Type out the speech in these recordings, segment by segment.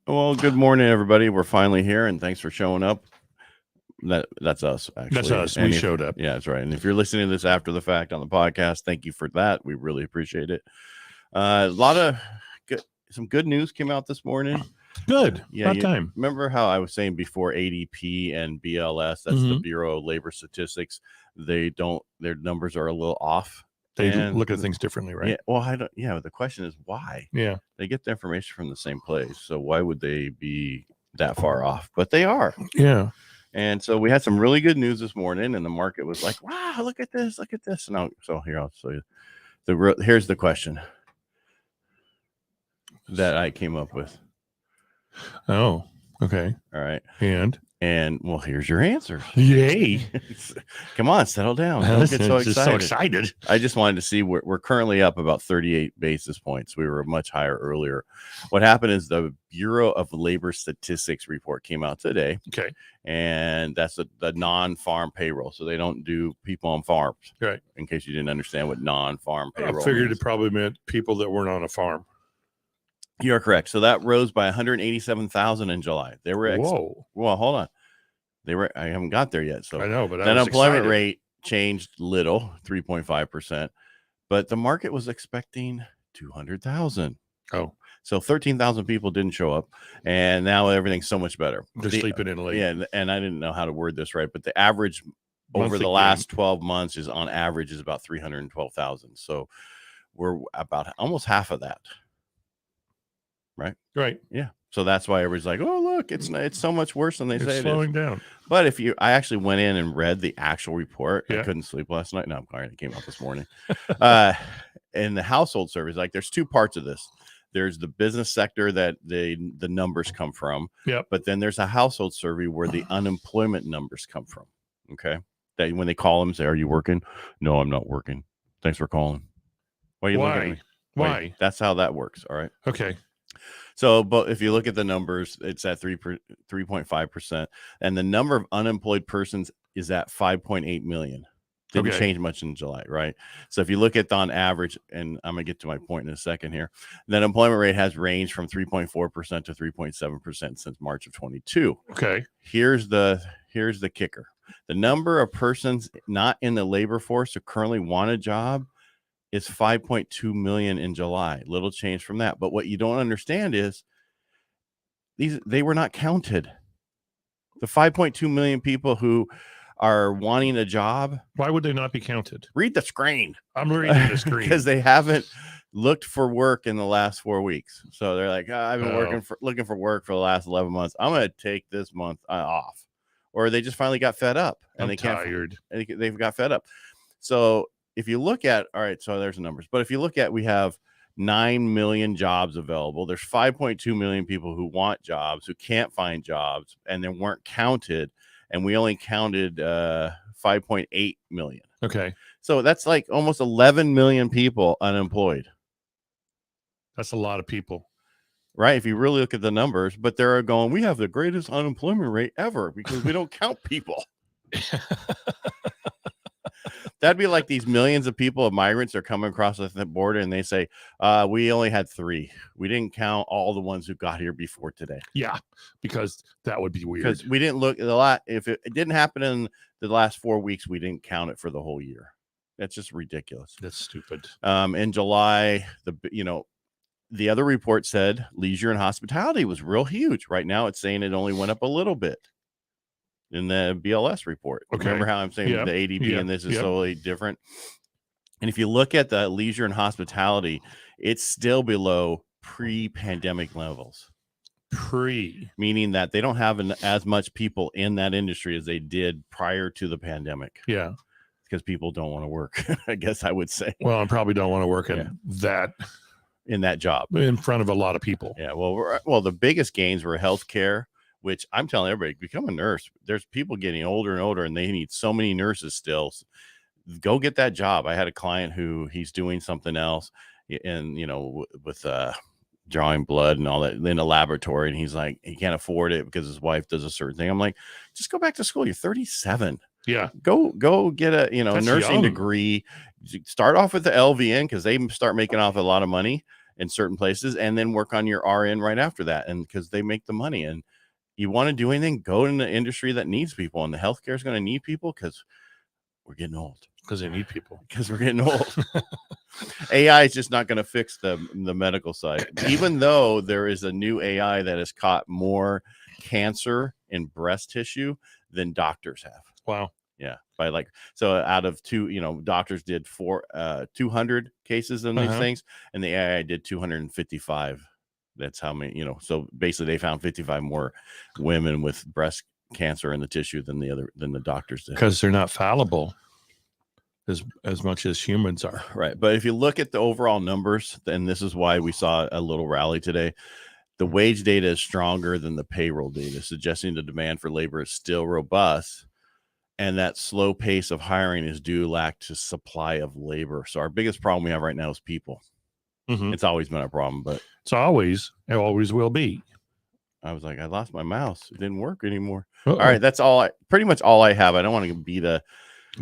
Well, good morning, everybody. We're finally here, and thanks for showing up. That's us, actually. That's us. And We showed up. Yeah, that's right. And if you're listening to this after the fact on the podcast, thank you for that. We really appreciate it. A lot of some good news came out this morning. Good. Yeah, About time. remember how I was saying before ADP and BLS, that's the Bureau of Labor Statistics. Their numbers are a little off. They look at things differently, right? Yeah. Well, I don't. Yeah. The question is why. Yeah. They get the information from the same place, so why would they be that far off? But they are. Yeah. And so we had some really good news this morning, and the market was like, "Wow, look at this! Look at this!" And I'll show you. Here's the question that I came up with. Oh. Okay. All right. And well, here's your answer. Yay! Come on, settle down. Don't get so excited. So excited. I just wanted to see we're currently up about 38 basis points. We were much higher earlier. What happened is the Bureau of Labor Statistics report came out today. Okay. And that's the non-farm payroll. So they don't do people on farms. Right. In case you didn't understand what non-farm payroll I figured means. it probably meant people that weren't on a farm. You're correct. So that rose by 187,000 in July. They were whoa. Well, hold on. I haven't got there yet. So I know, but the unemployment rate changed little, 3.5%. But the market was expecting 200,000. Oh. So 13,000 people didn't show up, and now everything's so much better. They're sleeping in late. Yeah, and I didn't know how to word this right, but the average over the last 12 months is on average is about 312,000. So we're about almost half of that. Right. Yeah. So that's why everybody's like, "Oh, look, it's so much worse than they say it is." Slowing down. But I actually went in and read the actual report. I couldn't sleep last night. No, I'm sorry, it came out this morning. In the household surveys, like there's two parts of this. There's the business sector that the numbers come from. Yep. But then there's a household survey where the unemployment numbers come from. Okay. That when they call them, say, "Are you working?" "No, I'm not working." "Thanks for calling." "Why are you looking at me?" Why? That's how that works. All right. Okay. So, but if you look at the numbers, it's at 3.5%, and the number of unemployed persons is at 5.8 million. Didn't change much in July, right? So if you look at on average, and I'm gonna get to my point in a second here, the unemployment rate has ranged from 3.4% to 3.7% since March of 22. Okay. Here's the kicker: the number of persons not in the labor force who currently want a job is 5.2 million in July. Little change from that. But what you don't understand is they were not counted. The 5.2 million people who are wanting a job. Why would they not be counted? Read the screen. I'm reading the screen. Because they haven't looked for work in the last 4 weeks. So they're like, I've been looking for work for the last 11 months. I'm going to take this month off. Or they just finally got fed up. And they've got fed up. So if you look at, all right, so there's the numbers. But if you look at, we have 9 million jobs available. There's 5.2 million people who want jobs, who can't find jobs, and they weren't counted. And we only counted 5.8 million. Okay. So that's like almost 11 million people unemployed. That's a lot of people. Right? If you really look at the numbers, but they're going, we have the greatest unemployment rate ever because we don't count people. That'd be like these millions of people of migrants are coming across the border and they say, we only had 3. We didn't count all the ones who got here before today. Yeah, because that would be weird. Because we didn't look at a lot. If it didn't happen in the last 4 weeks, we didn't count it for the whole year. That's just ridiculous. That's stupid. In July, the other report said leisure and hospitality was real huge. Right now, it's saying it only went up a little bit. In the BLS report. Okay. Remember how I'm saying the ADP and this is totally different? And if you look at the leisure and hospitality, it's still below pre-pandemic levels. Meaning that they don't have as much people in that industry as they did prior to the pandemic. Yeah. Because people don't want to work, I guess I would say. Well, I probably don't want to work in that job. In front of a lot of people. Yeah. Well, the biggest gains were healthcare, which I'm telling everybody, become a nurse. There's people getting older and older, and they need so many nurses still. Go get that job. I had a client who he's doing something else, and with drawing blood and all that in a laboratory, and he's like, he can't afford it because his wife does a certain thing. I'm like, just go back to school. You're 37. Yeah. Go get a nursing degree. Start off with the LVN because they start making off a lot of money. in certain places, and then work on your RN right after that. And because they make the money, and you want to do anything, go in the industry that needs people, and the healthcare is going to need people because we're getting old. Because they need people. Because we're getting old. AI is just not going to fix the medical side, even though there is a new AI that has caught more cancer in breast tissue than doctors have. Wow. Yeah, so out of doctors did 200 cases in these things, and the AI did 255. That's how many, so basically they found 55 more women with breast cancer in the tissue than the doctors did. Because they're not fallible as much as humans are. Right. But if you look at the overall numbers, then this is why we saw a little rally today. The wage data is stronger than the payroll data, suggesting the demand for labor is still robust. And that slow pace of hiring is due lack to supply of labor. So our biggest problem we have right now is people. Mm-hmm. It's always been a problem, but it always will be. I was like, I lost my mouse. It didn't work anymore. Uh-oh. All right. That's pretty much all I have. I don't want to be the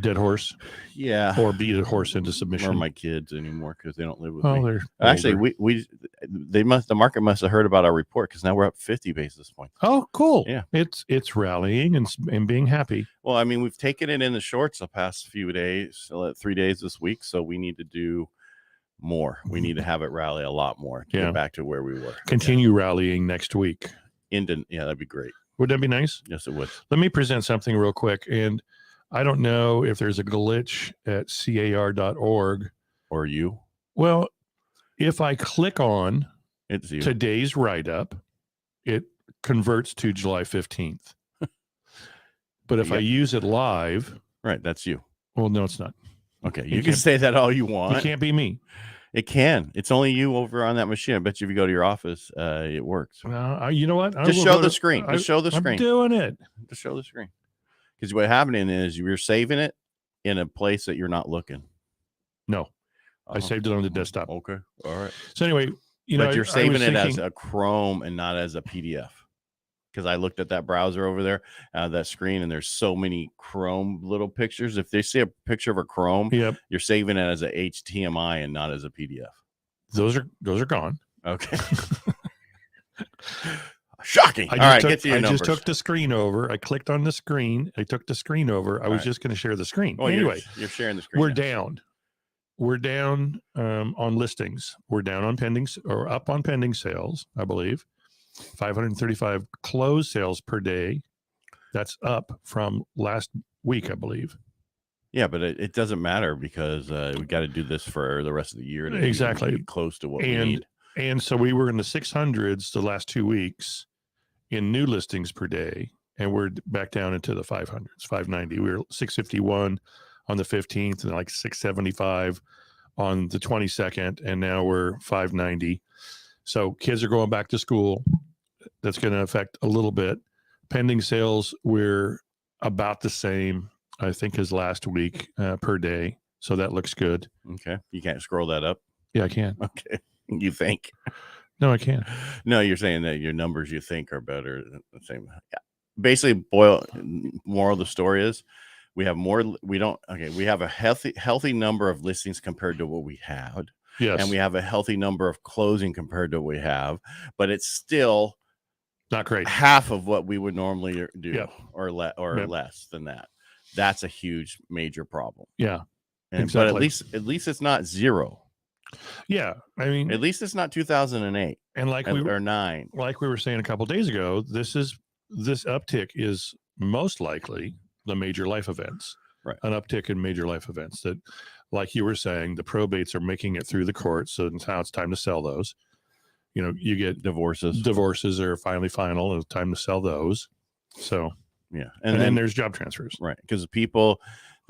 dead horse. Yeah. Or beat a horse into submission. Or my kids anymore because they don't live with me. They're actually, the market must have heard about our report because now we're up 50 basis points. Oh, cool. Yeah. It's rallying and being happy. Well, I mean, we've taken it in the shorts the past few days, 3 days this week. So we need to do more. We need to have it rally a lot more to get back to where we were. Continue rallying next week. That'd be great. Would that be nice? Yes, it would. Let me present something real quick. And I don't know if there's a glitch at car.org. Or you. Well, if I click on it's you. Today's write-up, it converts to July 15th. But if I use it live. Right, that's you. Well, no, it's not. Okay, you can say that all you want. It can't be me. It can. It's only you over on that machine. I bet you if you go to your office, it works. You know what? Just show the screen. Just show the screen. I'm doing it. Just show the screen. Because what's happening is you're saving it in a place that you're not looking. No, I saved it on the desktop. Okay, all right. So anyway, but you're saving it as a Chrome and not as a PDF. Because I looked at that browser over there, that screen, and there's so many Chrome little pictures. If they see a picture of a Chrome, you're saving it as a HTML and not as a PDF. Those are gone. Okay. Shocking. All right, get to your numbers. I just took the screen over. I clicked on the screen. I took the screen over. I was just going to share the screen. Well, anyway, you're sharing the screen. We're down. We're down on listings. We're down on up on pending sales, I believe. 535 closed sales per day. That's up from last week, I believe. Yeah, but it doesn't matter because we got to do this for the rest of the year. Exactly. Be close to what we need. And so we were in the 600s the last 2 weeks in new listings per day, and we're back down into the 500s, 590. We were 651 on the 15th and like 675 on the 22nd, and now we're 590. So kids are going back to school. That's going to affect a little bit. Pending sales, we're about the same, I think, as last week per day. So that looks good. Okay. You can't scroll that up? Yeah, I can. Okay. You think? No, I can't. No, you're saying that your numbers you think are better than the same. Yeah. Basically, moral of the story is we have a healthy number of listings compared to what we had. Yes. And we have a healthy number of closing compared to what we have, but it's still not great. Half of what we would normally do or less than that. That's a huge major problem. Yeah. But at least it's not zero. Yeah, I mean, at least it's not 2008 and or 9. Like we were saying a couple of days ago, this uptick is most likely the major life events. Right, an uptick in major life events that, like you were saying, the probates are making it through the courts, so now it's time to sell those. You get divorces. Divorces are finally final, and it's time to sell those. So yeah, and then there's job transfers, right? Because people.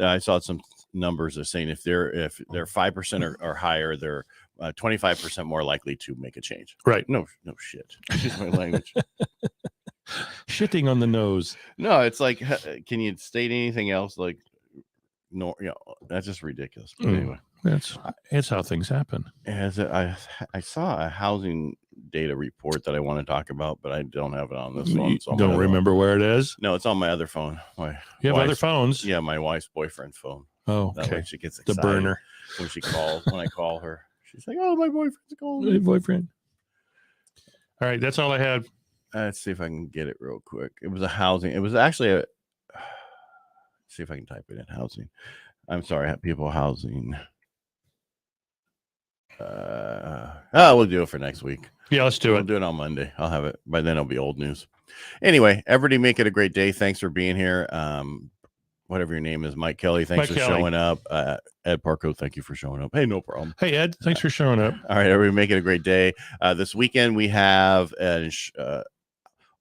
I saw some numbers are saying if they're 5% or higher, they're 25% more likely to make a change. Right. No shit. Excuse my language. Shitting on the nose. No, it's like, can you state anything else? Like, no, that's just ridiculous. But anyway, it's how things happen. I saw a housing data report that I want to talk about, but I don't have it on this phone. So don't remember where it is? No, it's on my other phone. You have other phones? Yeah, my wife's boyfriend phone. Oh, okay. That way she gets excited. The burner. When I call her, She's like, oh, my boyfriend's calling me. My boyfriend. All right, that's all I had. Let's see if I can get it real quick. It was a housing. It was actually a. See if I can type it in housing. I'm sorry, people housing. We'll do it for next week. Yeah, let's do it. We'll do it on Monday. I'll have it. By then it'll be old news. Anyway, everybody make it a great day. Thanks for being here. Whatever your name is, Mike Kelly. Thanks for showing up. Ed Parcaut, thank you for showing up. Hey, no problem. Hey, Ed, thanks for showing up. All right, everybody make it a great day. This weekend we have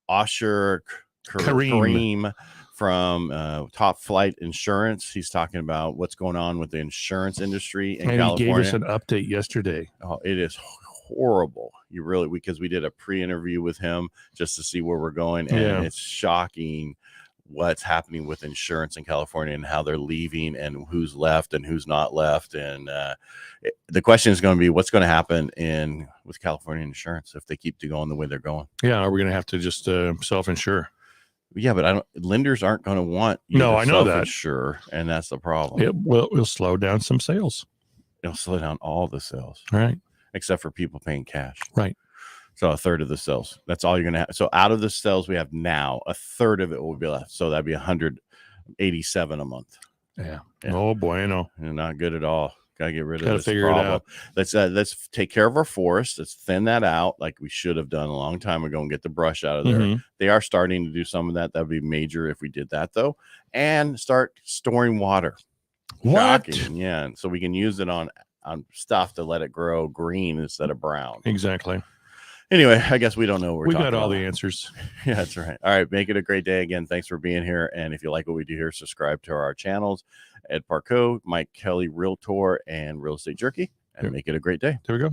Osher Kareem from Top Flight Insurance. He's talking about what's going on with the insurance industry in California. He gave us an update yesterday. Oh, it is horrible. Because we did a pre-interview with him just to see where we're going, and it's shocking what's happening with insurance in California and how they're leaving and who's left and who's not left. And the question is going to be what's going to happen with California insurance if they keep going the way they're going. Yeah, are we going to have to just self-insure? Yeah, but lenders aren't going to want you to self-insure, and that's the problem. We'll slow down some sales. It'll slow down all the sales. Right. Except for people paying cash. Right. So a third of the sales. That's all you're going to have. So out of the sales we have now, a third of it will be left. So that'd be 187 a month. Yeah. Oh, bueno. Not good at all. Got to get rid of this figure problem. It out. Let's take care of our forest. Let's thin that out like we should have done a long time ago and get the brush out of there. Mm-hmm. They are starting to do some of that. That would be major if we did that, though. And start storing water. What? Shocking. Yeah. And so we can use it on stuff to let it grow green instead of brown. Exactly. Anyway, I guess we don't know what we got all the answers. Yeah, that's right. All right. Make it a great day. Again, thanks for being here. And if you like what we do here, subscribe to our channels. Ed Parcaut, Mike Kelly, Realtor, and Real Estate Jerky. And make it a great day. There we go.